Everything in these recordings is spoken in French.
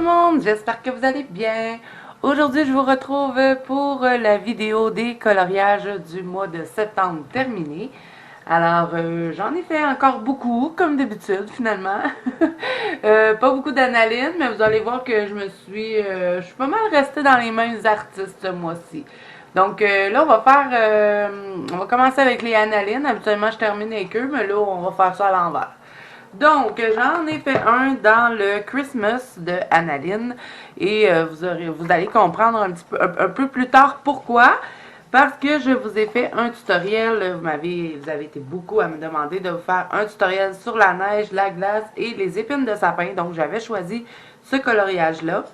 monde, j'espère que vous allez bien. Aujourd'hui, je vous retrouve pour la vidéo des coloriages du mois de septembre terminé. Alors, j'en ai fait encore beaucoup, comme d'habitude, finalement. Pas beaucoup d'analyse, mais vous allez voir que je suis pas mal restée dans les mêmes artistes ce mois-ci. Donc là, on va commencer avec les analynes. Habituellement, je termine avec eux, mais là, on va faire ça à l'envers. Donc, j'en ai fait un dans le Christmas de Analine et vous allez comprendre un peu plus tard pourquoi. Parce que je vous ai fait un tutoriel, vous avez été beaucoup à me demander de vous faire un tutoriel sur la neige, la glace et les épines de sapin. Donc, j'avais choisi ce coloriage-là.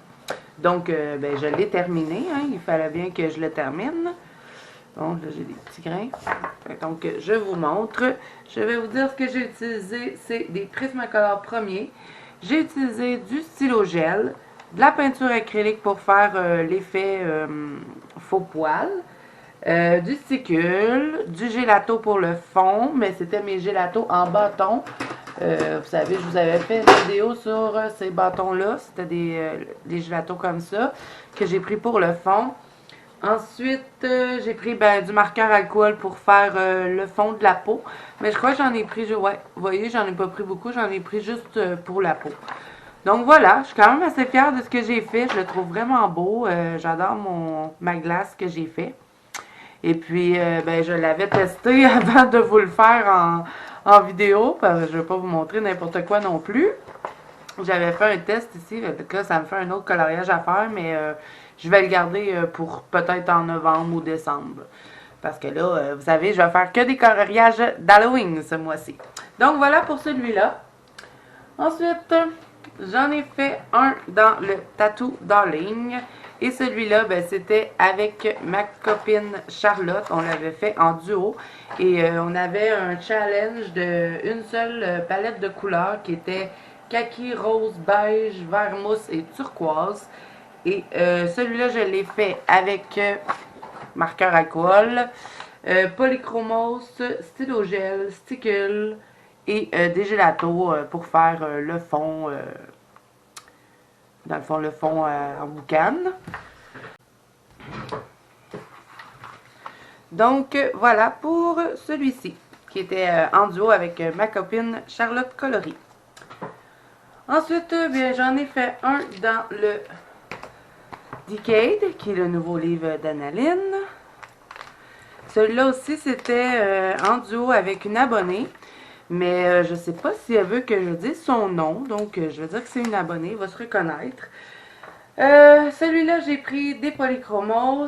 Donc, ben, je l'ai terminé, hein, il fallait bien que je le termine. Donc, là, j'ai des petits grains. Donc, je vous montre. Je vais vous dire ce que j'ai utilisé. C'est des Prismacolor premiers. J'ai utilisé du stylo gel, de la peinture acrylique pour faire l'effet faux poil, du sticule, du gelato pour le fond, mais c'était mes gélatos en bâton. Vous savez, je vous avais fait une vidéo sur ces bâtons-là. C'était des gélatos comme ça que j'ai pris pour le fond. Ensuite, j'ai pris du marqueur alcool pour faire le fond de la peau. Mais je crois que j'en ai pris, ouais, vous voyez, j'en ai pas pris beaucoup, j'en ai pris juste pour la peau. Donc voilà, je suis quand même assez fière de ce que j'ai fait. Je le trouve vraiment beau. J'adore ma glace que j'ai fait. Et puis, ben, je l'avais testé avant de vous le faire en vidéo. Parce que je ne vais pas vous montrer n'importe quoi non plus. J'avais fait un test ici, donc là, ça me fait un autre coloriage à faire, mais je vais le garder pour peut-être en novembre ou décembre. Parce que là, vous savez, je vais faire que des coloriages d'Halloween ce mois-ci. Donc voilà pour celui-là. Ensuite, j'en ai fait un dans le Tattoo Darling. Et celui-là, ben, c'était avec ma copine Charlotte. On l'avait fait en duo. Et on avait un challenge de une seule palette de couleurs qui était kaki, rose, beige, vert mousse et turquoise. Et celui-là, je l'ai fait avec marqueur alcool, polychromos, stylo gel, stickle et des gélatos pour faire le fond, dans le fond, le fond en boucan. Donc, voilà pour celui-ci, qui était en duo avec ma copine Charlotte Coloris. Ensuite, bien, j'en ai fait un dans le Decade, qui est le nouveau livre d'Analine. Celui-là aussi, c'était en duo avec une abonnée. Mais je ne sais pas si elle veut que je dise son nom. Donc, je vais dire que c'est une abonnée. Elle va se reconnaître. Celui-là, j'ai pris des polychromos,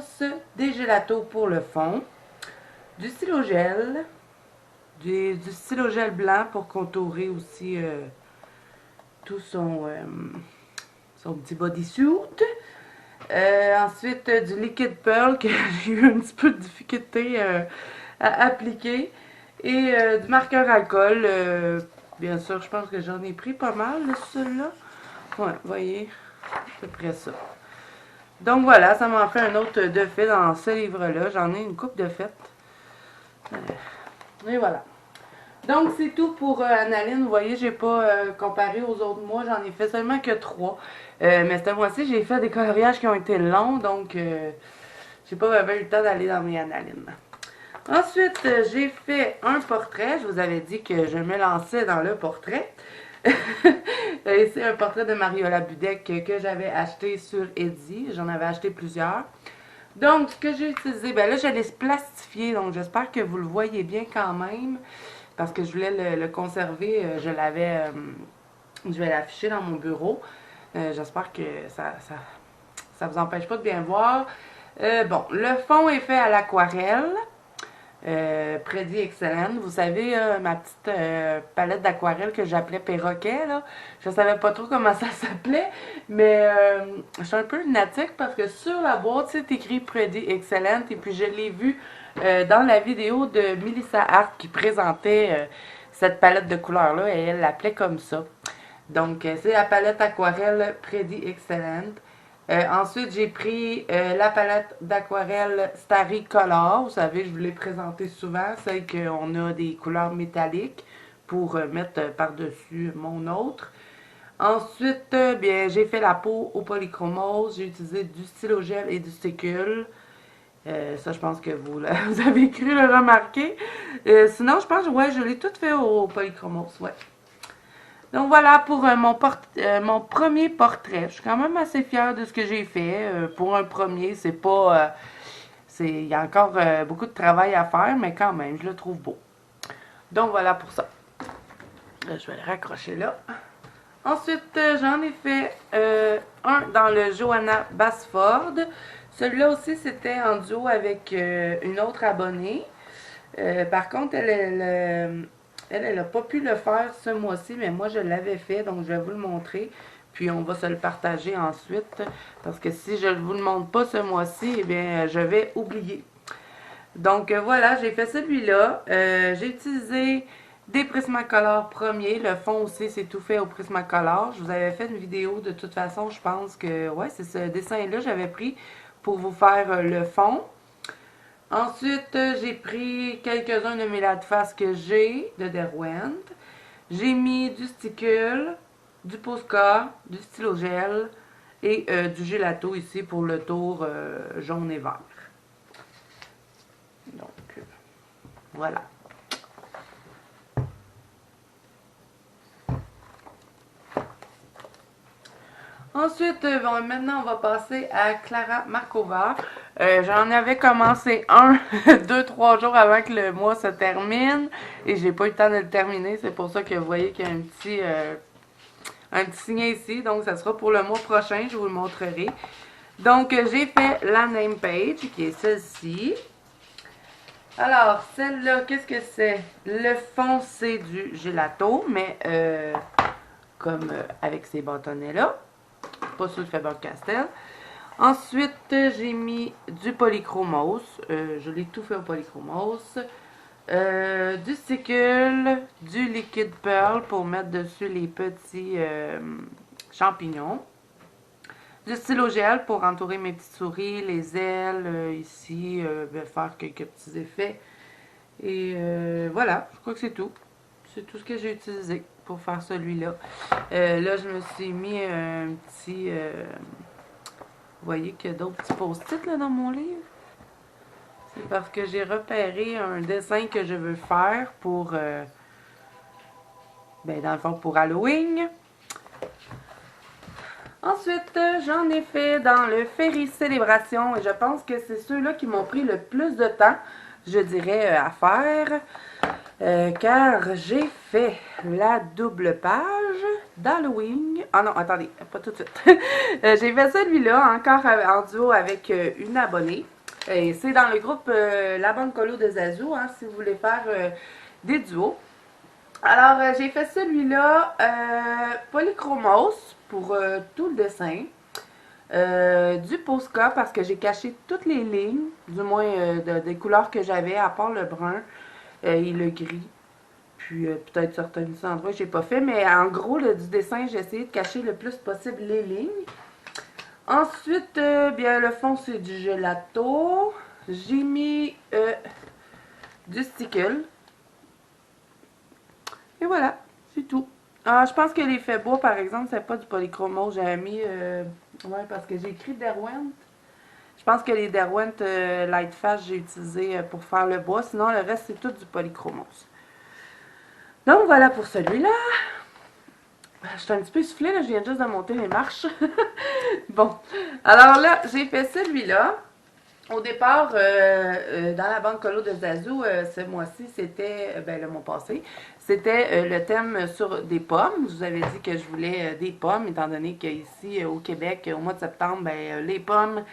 des gélatos pour le fond, du stylo gel, du stylo gel blanc pour contourer aussi tout son petit bodysuit. Ensuite, du liquid pearl que j'ai eu un petit peu de difficulté à appliquer. Et du marqueur alcool. Bien sûr, je pense que j'en ai pris pas mal de celui-là. Ouais, vous voyez, à peu près ça. Donc voilà, ça m'en fait un autre de fait dans ce livre-là. J'en ai une coupe de fêtes. Et voilà. Donc, c'est tout pour Analine. Vous voyez, j'ai pas comparé aux autres mois. J'en ai fait seulement que 3. Mais ce mois-ci, j'ai fait des coloriages qui ont été longs. Donc, j'ai pas vraiment eu le temps d'aller dans mes Analines. Ensuite, j'ai fait un portrait. Je vous avais dit que je me lançais dans le portrait. C'est un portrait de Mariola Budek que j'avais acheté sur Etsy. J'en avais acheté plusieurs. Donc, ce que j'ai utilisé, ben là, je l'ai plastifié. Donc, j'espère que vous le voyez bien quand même. Parce que je voulais le conserver. Je vais l'afficher dans mon bureau. J'espère que ça vous empêche pas de bien voir. Bon, le fond est fait à l'aquarelle. Prédit Excellent. Vous savez, ma petite palette d'aquarelle que j'appelais perroquet, là. Je savais pas trop comment ça s'appelait, mais je suis un peu lunatique parce que sur la boîte, c'est écrit Prédit Excellent. Et puis, je l'ai vu dans la vidéo de Melissa Hart qui présentait cette palette de couleurs-là et elle l'appelait comme ça. Donc, c'est la palette aquarelle Prédit Excellent. Ensuite, j'ai pris la palette d'aquarelle Starry Color. Vous savez, je vous l'ai présentée souvent, celle qu'on a des couleurs métalliques pour mettre par-dessus mon autre. Ensuite, bien, j'ai fait la peau au polychromose. J'ai utilisé du stylogel et du sticule. Ça, je pense que vous, là, vous avez cru le remarquer. Sinon, je pense, ouais, je l'ai tout fait au polychromose, ouais. Donc voilà pour mon premier portrait. Je suis quand même assez fière de ce que j'ai fait. Pour un premier, c'est pas... il y a encore beaucoup de travail à faire, mais quand même, je le trouve beau. Donc voilà pour ça. Je vais le raccrocher là. Ensuite, j'en ai fait un dans le Johanna Basford. Celui-là aussi, c'était en duo avec une autre abonnée. Par contre, elle n'a pas pu le faire ce mois-ci, mais moi, je l'avais fait, donc je vais vous le montrer. Puis, on va se le partager ensuite, parce que si je ne vous le montre pas ce mois-ci, eh bien, je vais oublier. Donc, voilà, j'ai fait celui-là. J'ai utilisé des Prismacolor premiers. Le fond aussi, c'est tout fait au Prismacolor. Je vous avais fait une vidéo, de toute façon, je pense que, ouais, c'est ce dessin-là que j'avais pris pour vous faire le fond. Ensuite, j'ai pris quelques-uns de mes lattes-face que j'ai de Derwent. J'ai mis du sticule, du Posca, du stylogel et du gelato ici pour le tour jaune et vert. Donc, voilà. Ensuite, bon, maintenant, on va passer à Clara Markova. J'en avais commencé un, 2, 3 jours avant que le mois se termine. Et j'ai pas eu le temps de le terminer. C'est pour ça que vous voyez qu'il y a un petit signe ici. Donc, ça sera pour le mois prochain. Je vous le montrerai. Donc, j'ai fait la name page, qui est celle-ci. Alors, celle-là, qu'est-ce que c'est? Le fond, c'est du gelato, mais comme avec ces bâtonnets-là. Pas sur le Faber-Castell. Ensuite, j'ai mis du polychromos. Je l'ai tout fait au polychromos. Du sticule, du liquide pearl pour mettre dessus les petits champignons. Du stylogel pour entourer mes petites souris, les ailes, ici, faire quelques petits effets. Et voilà, je crois que c'est tout. C'est tout ce que j'ai utilisé pour faire celui-là. Là, je me suis mis un petit... vous voyez qu'il y a d'autres petits post-it là dans mon livre. C'est parce que j'ai repéré un dessin que je veux faire pour... ben, dans le fond, pour Halloween. Ensuite, j'en ai fait dans le Ferry Célébration et je pense que c'est ceux-là qui m'ont pris le plus de temps, je dirais, à faire. Car j'ai fait la double page d'Halloween. Ah non, attendez, pas tout de suite. J'ai fait celui-là encore en duo avec une abonnée. Et c'est dans le groupe La Bande Colo de Zazou, hein, si vous voulez faire des duos. Alors, j'ai fait celui-là, polychromos pour tout le dessin. Du Posca parce que j'ai caché toutes les lignes, du moins des couleurs que j'avais, à part le brun et le gris. Puis peut-être certains endroits que j'ai pas fait, mais en gros, du dessin, j'ai essayé de cacher le plus possible les lignes. Ensuite, bien, le fond, c'est du gelato. J'ai mis du stickle. Et voilà, c'est tout. Ah, je pense que l'effet bois, par exemple, c'est pas du polychromo. J'avais mis... ouais, parce que j'ai écrit Derwent. Je pense que les Derwent Light Fast, j'ai utilisé pour faire le bois. Sinon, le reste, c'est tout du polychromos. Donc, voilà pour celui-là. Je suis un petit peu essoufflée, là. Je viens juste de monter les marches. Bon. Alors là, j'ai fait celui-là. Au départ, dans la banque colo de Zazou, ce mois-ci, c'était, ben le mois passé, c'était le thème sur des pommes. Je vous avais dit que je voulais des pommes, étant donné qu'ici, au Québec, au mois de septembre, ben, les pommes,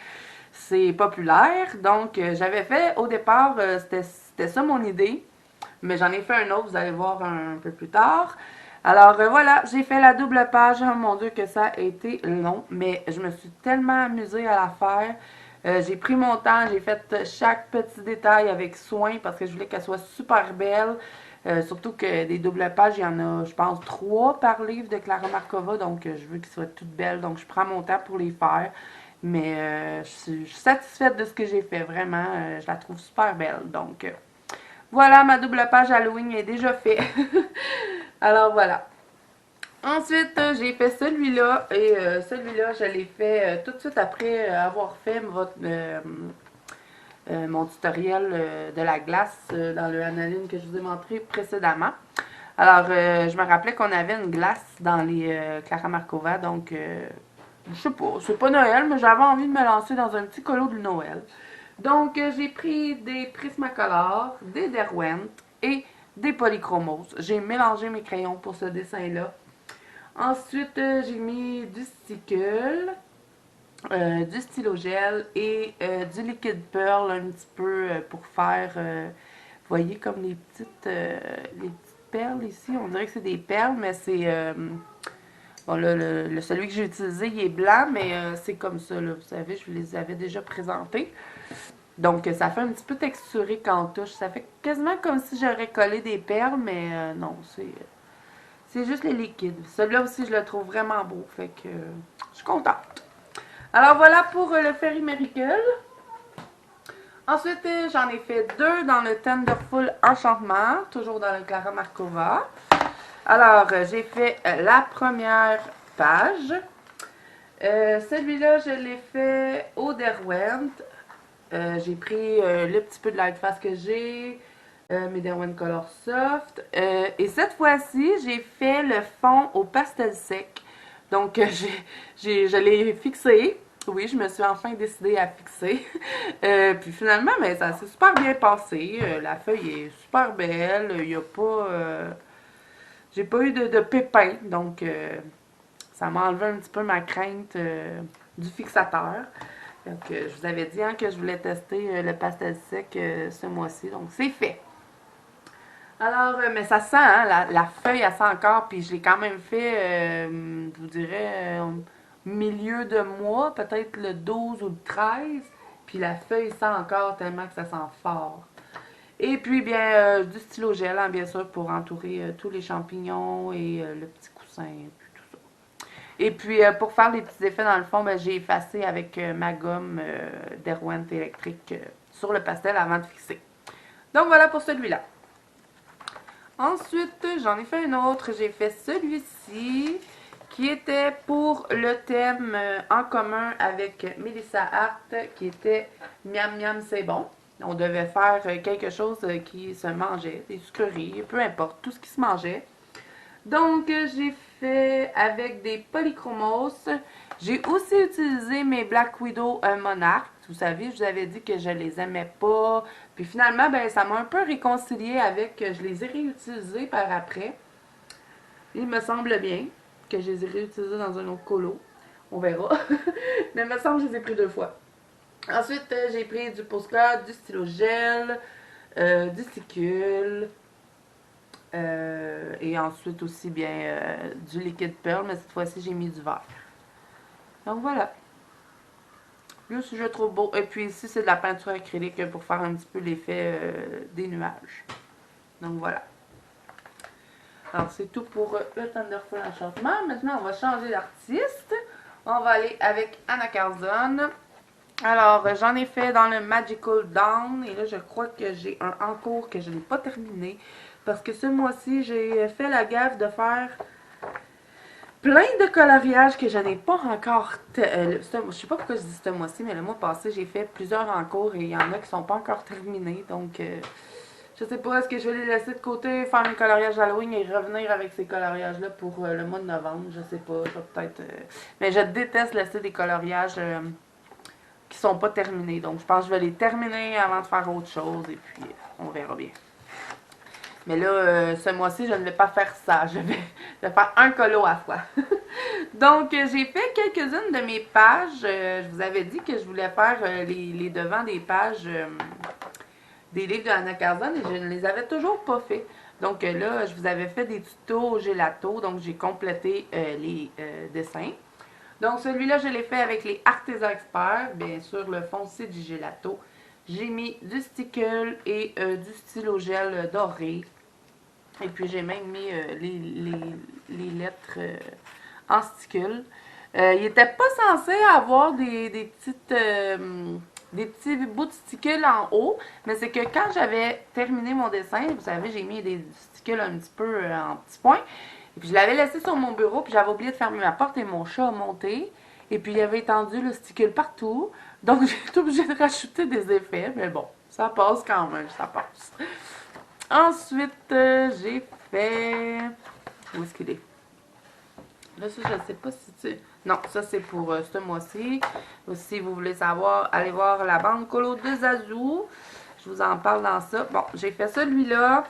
c'est populaire. Donc, j'avais fait, au départ, c'était ça mon idée. Mais j'en ai fait un autre, vous allez voir un peu plus tard. Alors voilà, j'ai fait la double page. Oh mon Dieu que ça a été long, mais je me suis tellement amusée à la faire. J'ai pris mon temps, j'ai fait chaque petit détail avec soin parce que je voulais qu'elle soit super belle. Surtout que des doubles pages, il y en a, je pense, 3 par livre de Clara Markova. Donc, je veux qu'elles soient toutes belles. Donc, je prends mon temps pour les faire. Mais je suis satisfaite de ce que j'ai fait. Vraiment, je la trouve super belle. Donc, voilà, ma double page Halloween est déjà faite. Alors, voilà. Ensuite, j'ai fait celui-là et celui-là, je l'ai fait tout de suite après avoir fait mon tutoriel de la glace dans le aniline que je vous ai montré précédemment. Alors, je me rappelais qu'on avait une glace dans les Clara Markova, donc je sais pas, c'est pas Noël, mais j'avais envie de me lancer dans un petit colo de Noël. Donc, j'ai pris des Prismacolor, des Derwent et des Polychromos. J'ai mélangé mes crayons pour ce dessin-là. Ensuite, j'ai mis du stickle, du stylo gel et du liquide pearl un petit peu pour faire, vous voyez, comme les petites perles ici. On dirait que c'est des perles, mais c'est... bon, là, celui que j'ai utilisé, il est blanc, mais c'est comme ça, là. Vous savez, je vous les avais déjà présentés. Donc, ça fait un petit peu texturé quand on touche. Ça fait quasiment comme si j'aurais collé des perles, mais non, c'est juste les liquides. Celui-là aussi, je le trouve vraiment beau. Fait que je suis contente. Alors, voilà pour le Fairy Miracle. Ensuite, j'en ai fait deux dans le Tenderful Enchantement, toujours dans le Clara Markova. Alors, j'ai fait la première page. Celui-là, je l'ai fait au Derwent. J'ai pris le petit peu de Lightfast que j'ai, mes Derwent Color Soft. Et cette fois-ci, j'ai fait le fond au pastel sec. Donc, je l'ai fixé. Oui, je me suis enfin décidée à fixer. Puis finalement, ben, ça s'est super bien passé. La feuille est super belle. Il n'y a pas... j'ai pas eu de pépins. Donc, ça m'a enlevé un petit peu ma crainte du fixateur. Donc, je vous avais dit hein, que je voulais tester le pastel sec ce mois-ci. Donc, c'est fait. Alors, mais ça sent, hein, la feuille, elle sent encore. Puis, je l'ai quand même fait, je vous dirais, milieu de mois, peut-être le 12 ou le 13. Puis, la feuille sent encore tellement que ça sent fort. Et puis, bien, du stylo gel, hein, bien sûr, pour entourer tous les champignons et le petit coussin. Et puis, pour faire les petits effets dans le fond, ben, j'ai effacé avec ma gomme Derwent électrique sur le pastel avant de fixer. Donc, voilà pour celui-là. Ensuite, j'en ai fait un autre. J'ai fait celui-ci qui était pour le thème en commun avec Melissa Hart qui était Miam Miam c'est bon. On devait faire quelque chose qui se mangeait, des sucreries, peu importe, tout ce qui se mangeait. Donc, j'ai fait avec des polychromos. J'ai aussi utilisé mes Black Widow Monarch. Vous savez, je vous avais dit que je les aimais pas. Puis finalement, ben, ça m'a un peu réconcilié avec. Je les ai réutilisés par après. Il me semble bien que je les ai réutilisés dans un autre colo. On verra. Mais il me semble que je les ai pris deux fois. Ensuite, j'ai pris du postcard, du stylo gel, du sticule. Et ensuite aussi bien du liquide pearl, mais cette fois-ci j'ai mis du verre. Donc voilà. Là, si je trouve beau. Et puis ici, c'est de la peinture acrylique pour faire un petit peu l'effet des nuages. Donc voilà. Alors c'est tout pour le Thunderful Enchantement. Maintenant, on va changer d'artiste. On va aller avec Anna Carzon. Alors, j'en ai fait dans le Magical Dawn. Et là, je crois que j'ai un en cours que je n'ai pas terminé. Parce que ce mois-ci, j'ai fait la gaffe de faire plein de coloriages que je n'ai pas encore... je sais pas pourquoi je dis ce mois-ci, mais le mois passé, j'ai fait plusieurs en cours et il y en a qui sont pas encore terminés. Donc, je sais pas, est-ce que je vais les laisser de côté, faire mes coloriages Halloween et revenir avec ces coloriages-là pour le mois de novembre. Je sais pas, je vais peut-être... mais je déteste laisser des coloriages qui sont pas terminés. Donc, je pense que je vais les terminer avant de faire autre chose et puis on verra bien. Mais là, ce mois-ci, je ne vais pas faire ça. Je vais faire un colo à la fois. Donc, j'ai fait quelques-unes de mes pages. Je vous avais dit que je voulais faire les devants des pages des livres de Anna Carzon et je ne les avais toujours pas fait. Donc là, je vous avais fait des tutos au gelato. Donc, j'ai complété les dessins. Donc, celui-là, je l'ai fait avec les Arteza Experts. Bien sûr, le fond, c'est du gelato. J'ai mis du stickle et du stylo gel doré. Et puis j'ai même mis les lettres en stickle. Il n'était pas censé avoir des petits bouts de stickle en haut. Mais c'est que quand j'avais terminé mon dessin, vous savez, j'ai mis des stickles un petit peu en petits points. Et puis je l'avais laissé sur mon bureau, puis j'avais oublié de fermer ma porte et mon chat a monté. Et puis il avait étendu le sticule partout. Donc j'ai été obligée de rajouter des effets, mais bon, ça passe quand même, ça passe. Ensuite, j'ai fait... Où est-ce qu'il est? Là, ça, je ne sais pas si tu... Non, ça, c'est pour ce mois-ci. Si vous voulez savoir, allez voir la bande colo de Zazou. Je vous en parle dans ça. Bon, j'ai fait celui-là.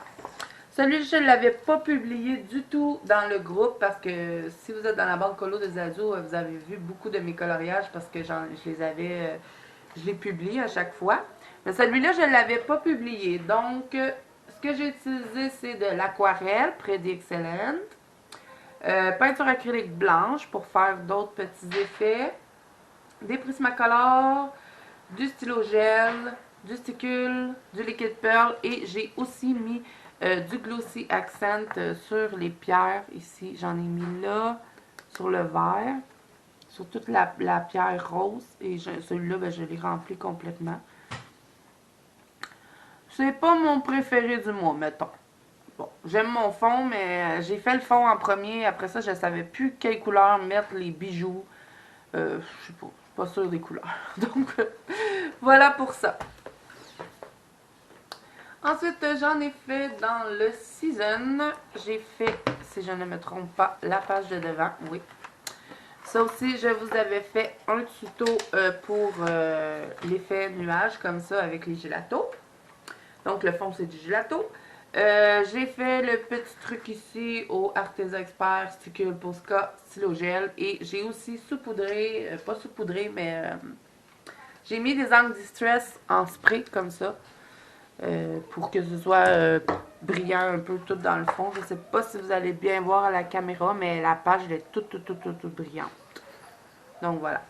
Celui-là, je ne l'avais pas publié du tout dans le groupe parce que si vous êtes dans la bande colo de Zazou, vous avez vu beaucoup de mes coloriages parce que je les publie à chaque fois. Mais celui-là, je ne l'avais pas publié. Donc, ce que j'ai utilisé, c'est de l'aquarelle, Pretty Excellent. Peinture acrylique blanche pour faire d'autres petits effets. Des Prismacolor, du stylo gel, du sticule, du liquide pearl et j'ai aussi mis du glossy accent sur les pierres ici. J'en ai mis là, sur le vert, sur toute la pierre rose et celui-là, ben, je l'ai rempli complètement. C'est pas mon préféré du mois, mettons. Bon, j'aime mon fond, mais j'ai fait le fond en premier. Après ça, je savais plus quelle couleur mettre les bijoux. Je sais pas sûre des couleurs. Donc, voilà pour ça. Ensuite, j'en ai fait dans le season. J'ai fait, si je ne me trompe pas, la page de devant. Oui. Ça aussi, je vous avais fait un tuto pour l'effet nuage, comme ça, avec les gelatos. Donc, le fond, c'est du gelato. J'ai fait le petit truc ici au Arteza Expert, Sticule Posca, stylo gel. Et j'ai aussi saupoudré, pas saupoudré, mais j'ai mis des angles distress en spray, comme ça. Pour que ce soit brillant un peu tout dans le fond. Je sais pas si vous allez bien voir à la caméra, mais la page elle est toute brillante. Donc voilà.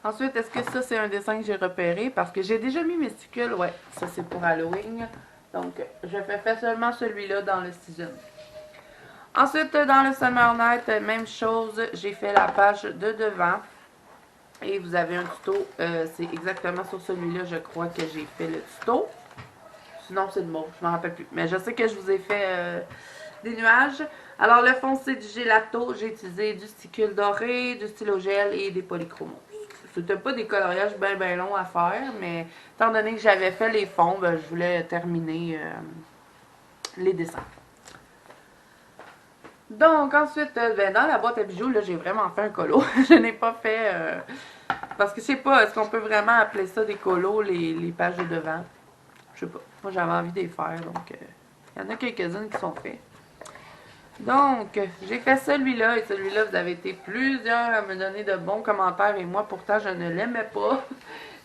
Ensuite, est-ce que ça c'est un dessin que j'ai repéré? Parce que j'ai déjà mis mes sticules. Ouais, ça c'est pour Halloween. Donc je fais seulement celui-là dans le season. Ensuite, dans le Summer Night, même chose. J'ai fait la page de devant. Et vous avez un tuto, c'est exactement sur celui-là, je crois que j'ai fait le tuto. Sinon, c'est le mot, je ne m'en rappelle plus. Mais je sais que je vous ai fait des nuages. Alors, le fond, c'est du gelato. J'ai utilisé du sticule doré, du stylo gel et des polychromos. C'était pas des coloriages bien longs à faire, mais étant donné que j'avais fait les fonds, ben, je voulais terminer les dessins. Donc, ensuite, ben, dans la boîte à bijoux, là, j'ai vraiment fait un colo. Je n'ai pas fait... parce que je sais pas, est-ce qu'on peut vraiment appeler ça des colos, les pages de devant? Je sais pas. Moi, j'avais envie de les faire, donc... il y en a quelques-unes qui sont faites. Donc, j'ai fait celui-là, et celui-là, vous avez été plusieurs à me donner de bons commentaires, et moi, pourtant, je ne l'aimais pas.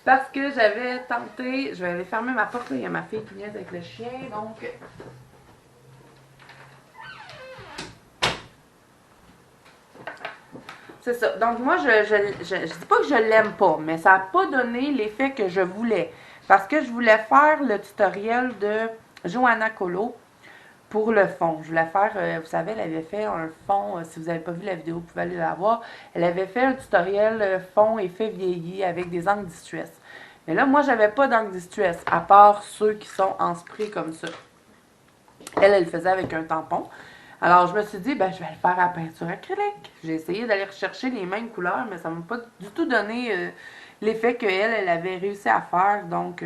Parce que j'avais tenté... Je vais aller fermer ma porte, là, il y a ma fille qui niaise avec le chien, donc... C'est ça. Donc moi, je dis pas que je l'aime pas, mais ça n'a pas donné l'effet que je voulais. Parce que je voulais faire le tutoriel de Johanna Colo pour le fond. Je voulais faire, vous savez, elle avait fait un fond, si vous n'avez pas vu la vidéo, vous pouvez aller la voir. Elle avait fait un tutoriel fond effet vieilli avec des angles distress. Mais là, moi, j'avais pas d'angles distress, à part ceux qui sont en spray comme ça. Elle le faisait avec un tampon. Alors, je me suis dit, ben, je vais le faire à peinture acrylique. J'ai essayé d'aller rechercher les mêmes couleurs, mais ça ne m'a pas du tout donné l'effet qu'elle avait réussi à faire. Donc,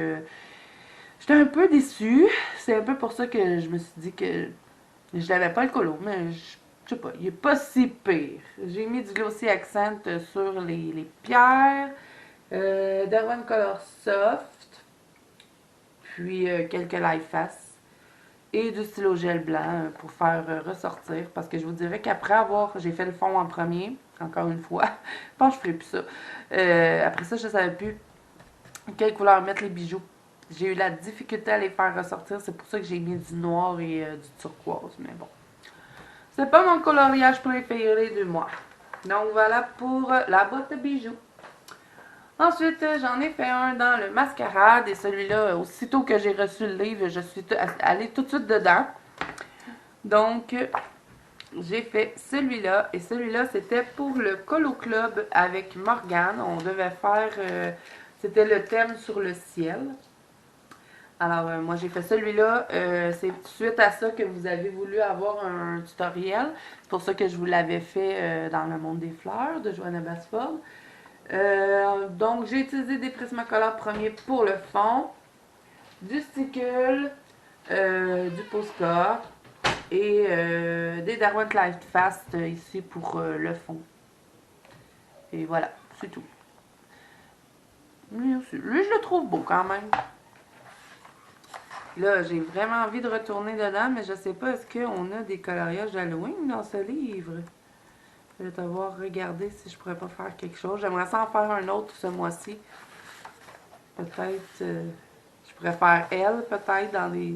j'étais un peu déçue. C'est un peu pour ça que je me suis dit que je n'avais pas le colo, mais je sais pas, il est pas si pire. J'ai mis du glossy accent sur les pierres, Derwent Color Soft, puis quelques light face. Et du stylo gel blanc pour faire ressortir. Parce que je vous dirais qu'après avoir... J'ai fait le fond en premier, encore une fois. Je pense que je ferai plus ça. Après ça, je ne savais plus quelle couleur mettre les bijoux. J'ai eu la difficulté à les faire ressortir. C'est pour ça que j'ai mis du noir et du turquoise. Mais bon. C'est pas mon coloriage préféré du mois. Donc voilà pour la boîte de bijoux. Ensuite, j'en ai fait un dans le mascarade et celui-là, aussitôt que j'ai reçu le livre, je suis allée tout de suite dedans. Donc, j'ai fait celui-là et celui-là, c'était pour le Colo Club avec Morgane. On devait faire, c'était le thème sur le ciel. Alors, moi, j'ai fait celui-là. C'est suite à ça que vous avez voulu avoir un tutoriel. C'est pour ça que je vous l'avais fait dans le monde des fleurs de Joanna Basford. Donc, j'ai utilisé des Prismacolor premiers pour le fond, du Stickle, du Posca et des Derwent Light Fast ici pour le fond. Et voilà, c'est tout. Lui, je le trouve beau quand même. Là, j'ai vraiment envie de retourner dedans, mais je sais pas, est-ce qu'on a des coloriages d'Halloween dans ce livre? Je vais devoir regarder si je pourrais pas faire quelque chose. J'aimerais ça en faire un autre ce mois-ci. Peut-être, je pourrais faire elle, peut-être, dans les...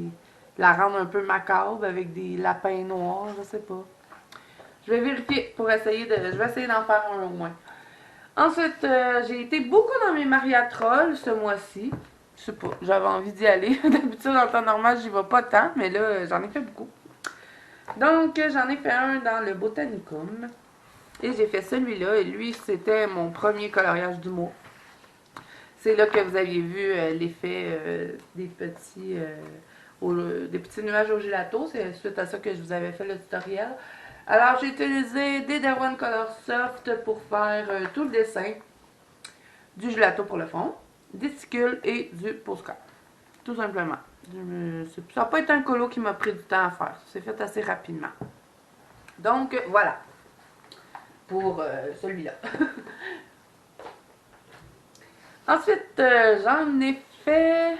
la rendre un peu macabre avec des lapins noirs, je sais pas. Je vais vérifier pour essayer de... Je vais essayer d'en faire un au moins. Ensuite, j'ai été beaucoup dans mes Maria Trolls ce mois-ci. Je sais pas, j'avais envie d'y aller. D'habitude, en temps normal, j'y vais pas tant, mais là, j'en ai fait beaucoup. Donc, j'en ai fait un dans le Botanicum. Et j'ai fait celui-là, et lui, c'était mon premier coloriage du mois. C'est là que vous aviez vu l'effet des petits nuages au gelato. C'est suite à ça que je vous avais fait le tutoriel. Alors, j'ai utilisé des Derwent Color Soft pour faire tout le dessin, du gelato pour le fond, des sticules et du Posca. Tout simplement. Ça n'a pas été un colo qui m'a pris du temps à faire. C'est fait assez rapidement. Donc, voilà. Pour celui-là. Ensuite, j'en ai fait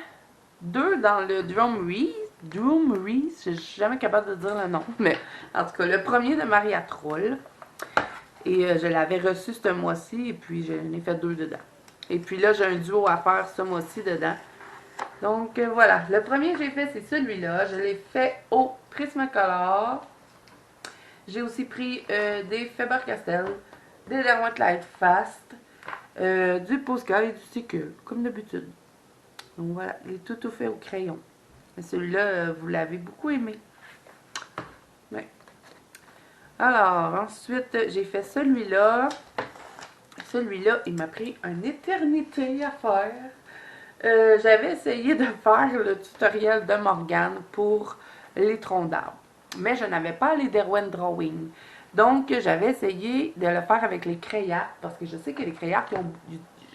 deux dans le Drumreese. Drumreese, je suis jamais capable de dire le nom, mais en tout cas, le premier de Maria Troll. Et je l'avais reçu ce mois-ci, et puis j'en ai fait deux dedans. Et puis là, j'ai un duo à faire ce mois-ci dedans. Donc voilà, le premier que j'ai fait, c'est celui-là. Je l'ai fait au Prismacolor. J'ai aussi pris des Faber-Castell, des Derwent Light Fast, du Posca et du Stickle, comme d'habitude. Donc voilà, il est tout fait au crayon. Mais celui-là, vous l'avez beaucoup aimé. Ouais. Alors, ensuite, j'ai fait celui-là. Celui-là, il m'a pris une éternité à faire. J'avais essayé de faire le tutoriel de Morgane pour les troncs d'arbres. Mais je n'avais pas les Derwent Drawing. Donc, j'avais essayé de le faire avec les crayards, parce que je sais que les crayards,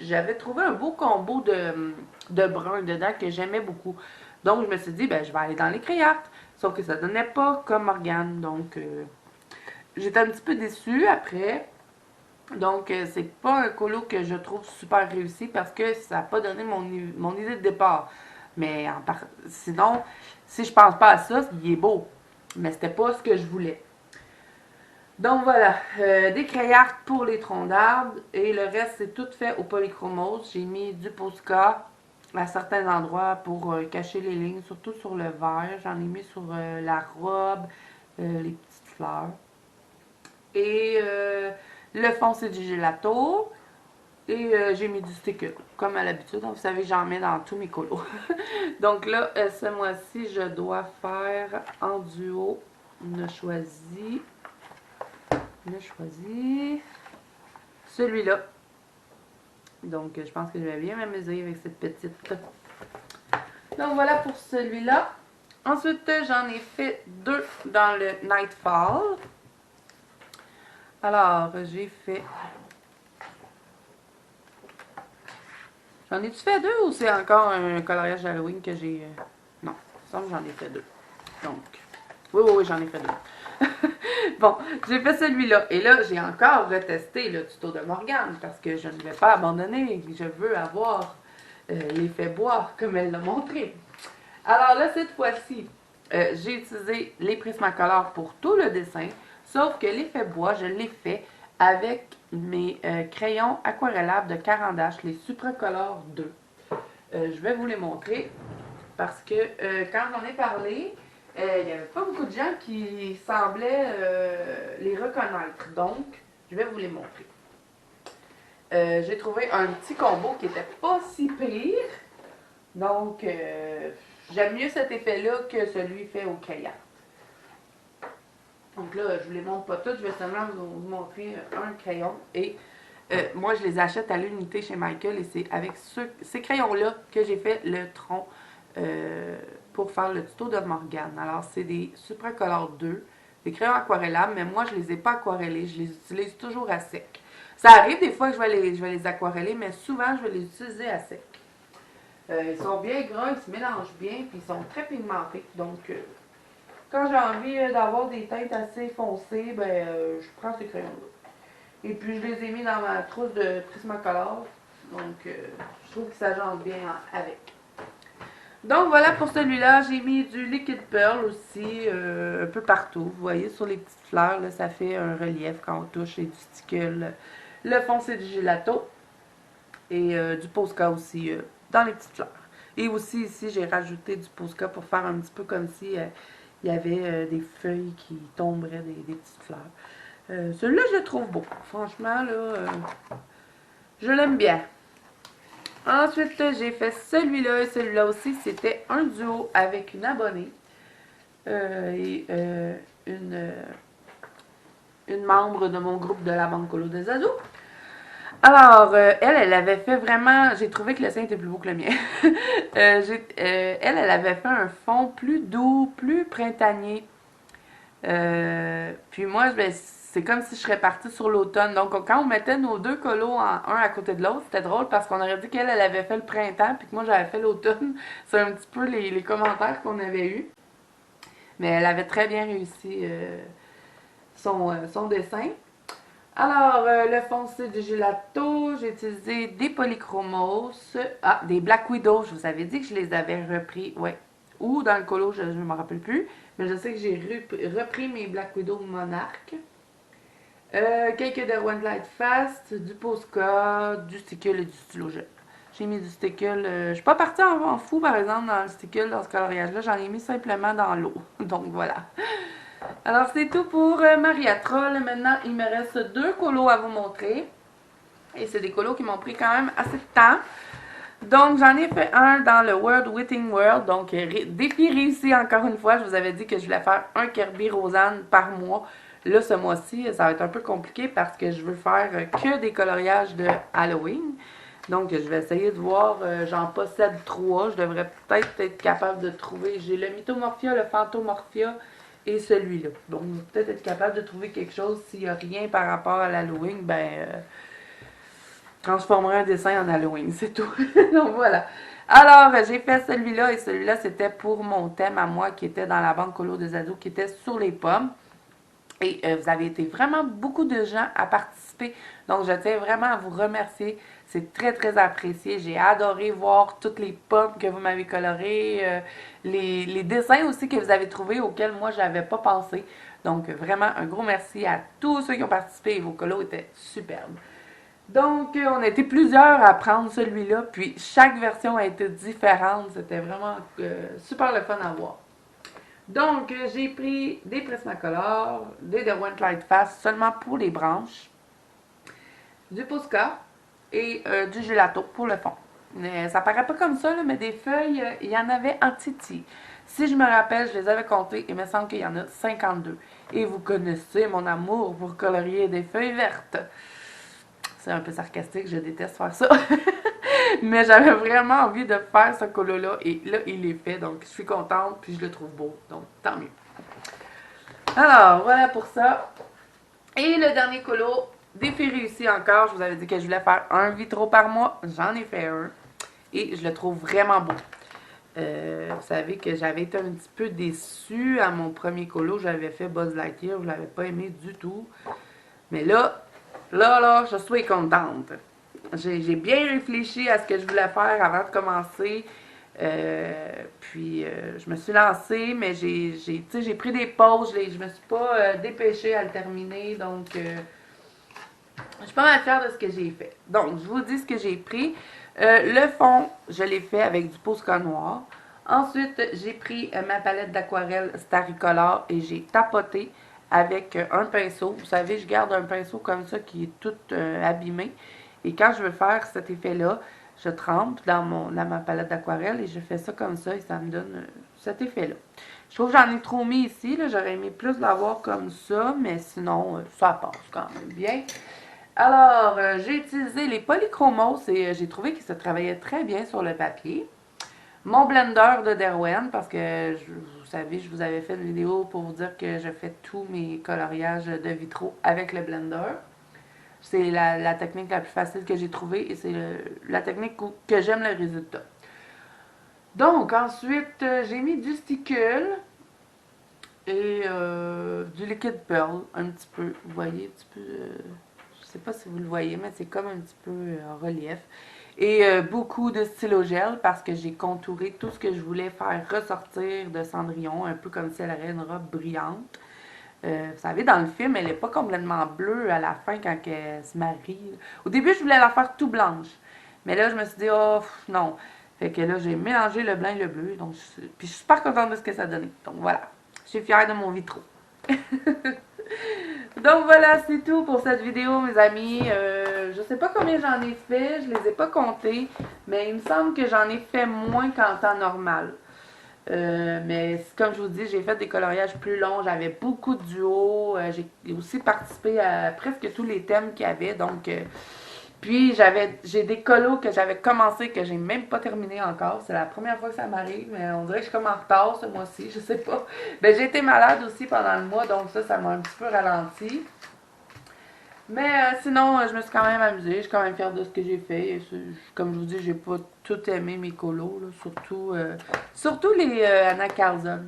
j'avais trouvé un beau combo de brun dedans que j'aimais beaucoup. Donc, je me suis dit, ben, je vais aller dans les crayards. Sauf que ça donnait pas comme Morgane. Donc, j'étais un petit peu déçue après. Donc, c'est pas un colo que je trouve super réussi parce que ça n'a pas donné mon idée de départ. Mais sinon, si je pense pas à ça, il est beau. Mais c'était pas ce que je voulais. Donc voilà, des crayards pour les troncs d'arbres et le reste c'est tout fait au polychromose. J'ai mis du Posca à certains endroits pour cacher les lignes, surtout sur le vert. J'en ai mis sur la robe, les petites fleurs. Et le fond c'est du gelato. Et j'ai mis du sticker, comme à l'habitude. Vous savez, j'en mets dans tous mes colos. Donc là, ce mois-ci, je dois faire en duo. On a choisi celui-là. Donc, je pense que je vais bien m'amuser avec cette petite. Donc, voilà pour celui-là. Ensuite, j'en ai fait deux dans le Nightfall. Alors, j'ai fait... J'en ai-tu fait deux ou c'est encore un coloriage d'Halloween que j'ai... Non, il me semble que j'en ai fait deux. Donc, oui, j'en ai fait deux. Bon, j'ai fait celui-là. Et là, j'ai encore retesté le tuto de Morgane parce que je ne vais pas abandonner. Je veux avoir l'effet bois comme elle l'a montré. Alors là, cette fois-ci, j'ai utilisé les Prismacolor pour tout le dessin, sauf que l'effet bois, je l'ai fait avec mes crayons aquarellables de Caran d'Ache, les Supracolor 2. Je vais vous les montrer parce que quand j'en ai parlé, il n'y avait pas beaucoup de gens qui semblaient les reconnaître. Donc, je vais vous les montrer. J'ai trouvé un petit combo qui n'était pas si pire. Donc, j'aime mieux cet effet-là que celui fait au crayon. Donc là, je vous les montre pas toutes. Je vais seulement vous montrer un crayon. Et moi, je les achète à l'unité chez Michael. Et c'est avec ces crayons-là que j'ai fait le tronc pour faire le tuto de Morgane. Alors, c'est des Supracolor 2, des crayons aquarellables, mais moi, je les ai pas aquarellés, je les utilise toujours à sec. Ça arrive des fois que je vais les aquareller, mais souvent, je vais les utiliser à sec. Ils sont bien gras, ils se mélangent bien, puis ils sont très pigmentés. Donc, quand j'ai envie d'avoir des teintes assez foncées, ben, je prends ces crayons-là. Et puis, je les ai mis dans ma trousse de Prismacolor. Donc, je trouve que ça jante bien avec. Donc, voilà pour celui-là. J'ai mis du Liquid Pearl aussi, un peu partout. Vous voyez, sur les petites fleurs, là, ça fait un relief quand on touche et du sticule. Le fond, c'est du gelato. Et du Posca aussi dans les petites fleurs. Et aussi ici, j'ai rajouté du Posca pour faire un petit peu comme si il y avait des feuilles qui tomberaient des petites fleurs. Celui-là, je le trouve beau. Franchement, là, je l'aime bien. Ensuite, j'ai fait celui-là et celui-là aussi. C'était un duo avec une abonnée et une membre de mon groupe de la Banque Colo des ados. Alors, elle avait fait vraiment... J'ai trouvé que le sein était plus beau que le mien. Elle avait fait un fond plus doux, plus printanier. Puis moi, c'est comme si je serais partie sur l'automne. Donc, quand on mettait nos deux colos un à côté de l'autre, c'était drôle parce qu'on aurait dit qu'elle avait fait le printemps puis que moi, j'avais fait l'automne. C'est un petit peu les commentaires qu'on avait eus. Mais elle avait très bien réussi son dessin. Alors, le fond, c'est du gelato. J'ai utilisé des polychromos. Ah, des Black Widow. Je vous avais dit que je les avais repris. Ouais. Ou dans le colo, je ne me rappelle plus. Mais je sais que j'ai repris mes Black Widow Monarch. Quelques de One Light Fast, du Posca, du Stickle et du stylo gel. J'ai mis du Stickle. Je suis pas partie en fou, par exemple, dans le Stickle, dans ce coloriage-là. J'en ai mis simplement dans l'eau. Donc, voilà. Alors, c'est tout pour Maria Troll. Maintenant, il me reste deux colos à vous montrer. Et c'est des colos qui m'ont pris quand même assez de temps. Donc, j'en ai fait un dans le World Witting World. Donc, défi réussi encore une fois. Je vous avais dit que je voulais faire un Kirby Rosanne par mois. Là, ce mois-ci, ça va être un peu compliqué parce que je veux faire que des coloriages de Halloween. Donc, je vais essayer de voir. J'en possède 3. Je devrais peut-être être capable de trouver. J'ai le Mythomorphia, le Phantomorphia et celui-là. Donc, peut-être être capable de trouver quelque chose. S'il n'y a rien par rapport à l'Halloween, ben, transformerai un dessin en Halloween, c'est tout. Donc, voilà. Alors, j'ai fait celui-là et celui-là, c'était pour mon thème à moi qui était dans la banque colo des ados, qui était sur les pommes. Et vous avez été vraiment beaucoup de gens à participer. Donc, je tiens vraiment à vous remercier. C'est très, très apprécié. J'ai adoré voir toutes les pommes que vous m'avez colorées. Les dessins aussi que vous avez trouvés auxquels moi, je n'avais pas pensé. Donc, vraiment, un gros merci à tous ceux qui ont participé. Vos colos étaient superbes. Donc, on a été plusieurs à prendre celui-là. Puis, chaque version a été différente. C'était vraiment super le fun à voir. Donc, j'ai pris des Prismacolor, des The One Light Fast seulement pour les branches, du Posca et du gelato pour le fond. Mais ça paraît pas comme ça, là, mais des feuilles, il y en avait en titi. Si je me rappelle, je les avais comptées, il me semble qu'il y en a 52. Et vous connaissez mon amour pour colorier des feuilles vertes. C'est un peu sarcastique, je déteste faire ça. Mais j'avais vraiment envie de faire ce colo-là. Et là, il est fait. Donc, je suis contente. Puis, je le trouve beau. Donc, tant mieux. Alors, voilà pour ça. Et le dernier colo, défi réussi encore. Je vous avais dit que je voulais faire un vitro par mois. J'en ai fait un. Et je le trouve vraiment beau. Vous savez que j'avais été un petit peu déçue à mon premier colo. J'avais fait Buzz Lightyear. Je ne l'avais pas aimé du tout. Mais là, je suis contente. J'ai bien réfléchi à ce que je voulais faire avant de commencer. Puis, je me suis lancée, mais j'ai pris des pauses. Je me suis pas dépêchée à le terminer. Donc, je suis pas mal fière de ce que j'ai fait. Donc, je vous dis ce que j'ai pris. Le fond, je l'ai fait avec du Posca noir. Ensuite, j'ai pris ma palette d'aquarelle Staricolor et j'ai tapoté avec un pinceau. Vous savez, je garde un pinceau comme ça qui est tout abîmé. Et quand je veux faire cet effet-là, je trempe dans ma palette d'aquarelle et je fais ça comme ça et ça me donne cet effet-là. Je trouve que j'en ai trop mis ici. J'aurais aimé plus l'avoir comme ça, mais sinon, ça passe quand même bien. Alors, j'ai utilisé les polychromos et j'ai trouvé qu'ils se travaillaient très bien sur le papier. mon blender de Derwent, parce que vous savez, je vous avais fait une vidéo pour vous dire que je fais tous mes coloriages de vitraux avec le blender. C'est la technique la plus facile que j'ai trouvée et c'est la technique que j'aime le résultat. Donc, ensuite, j'ai mis du stickle et du liquide pearl, un petit peu. Vous voyez, un petit peu. Je sais pas si vous le voyez, mais c'est comme un petit peu en relief. Et beaucoup de stylo gel parce que j'ai contouré tout ce que je voulais faire ressortir de Cendrillon, un peu comme si elle avait une robe brillante. Vous savez, dans le film, elle n'est pas complètement bleue à la fin quand elle se marie. Au début, je voulais la faire tout blanche. Mais là, je me suis dit, oh non. Fait que là, j'ai mélangé le blanc et le bleu. Donc, puis je suis super contente de ce que ça donne. Donc voilà, je suis fière de mon vitraux. Donc voilà, c'est tout pour cette vidéo, mes amis. Je sais pas combien j'en ai fait, je les ai pas comptés, mais il me semble que j'en ai fait moins qu'en temps normal. Mais comme je vous dis, j'ai fait des coloriages plus longs, j'avais beaucoup de duos, j'ai aussi participé à presque tous les thèmes qu'il y avait, donc puis j'ai des colos que j'avais commencé que j'ai même pas terminé encore. C'est la première fois que ça m'arrive, mais on dirait que je suis comme en retard ce mois-ci, je sais pas. Ben j'ai été malade aussi pendant le mois, donc ça m'a un petit peu ralenti. Mais sinon, je me suis quand même amusée, je suis quand même fière de ce que j'ai fait. Comme je vous dis, j'ai pas tout aimé mes colos, là, surtout les Anna Carlson.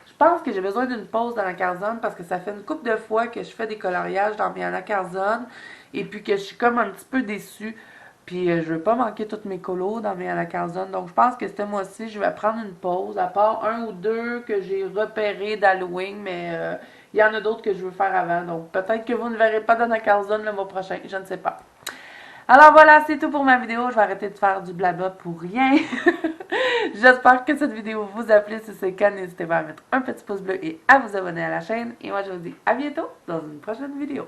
Je pense que j'ai besoin d'une pause dans la Carlson parce que ça fait une couple de fois que je fais des coloriages dans mes Anna Carlson et puis que je suis comme un petit peu déçue. Puis je veux pas manquer toutes mes colos dans mes Anna Carlson. Donc je pense que ce mois-ci, je vais prendre une pause, à part un ou deux que j'ai repérés d'Halloween, mais il y en a d'autres que je veux faire avant. Donc peut-être que vous ne verrez pas d'Anna Carlson le mois prochain, je ne sais pas. Alors voilà, c'est tout pour ma vidéo. Je vais arrêter de faire du blabla pour rien. J'espère que cette vidéo vous a plu. Si c'est le cas, n'hésitez pas à mettre un petit pouce bleu et à vous abonner à la chaîne. Et moi, je vous dis à bientôt dans une prochaine vidéo.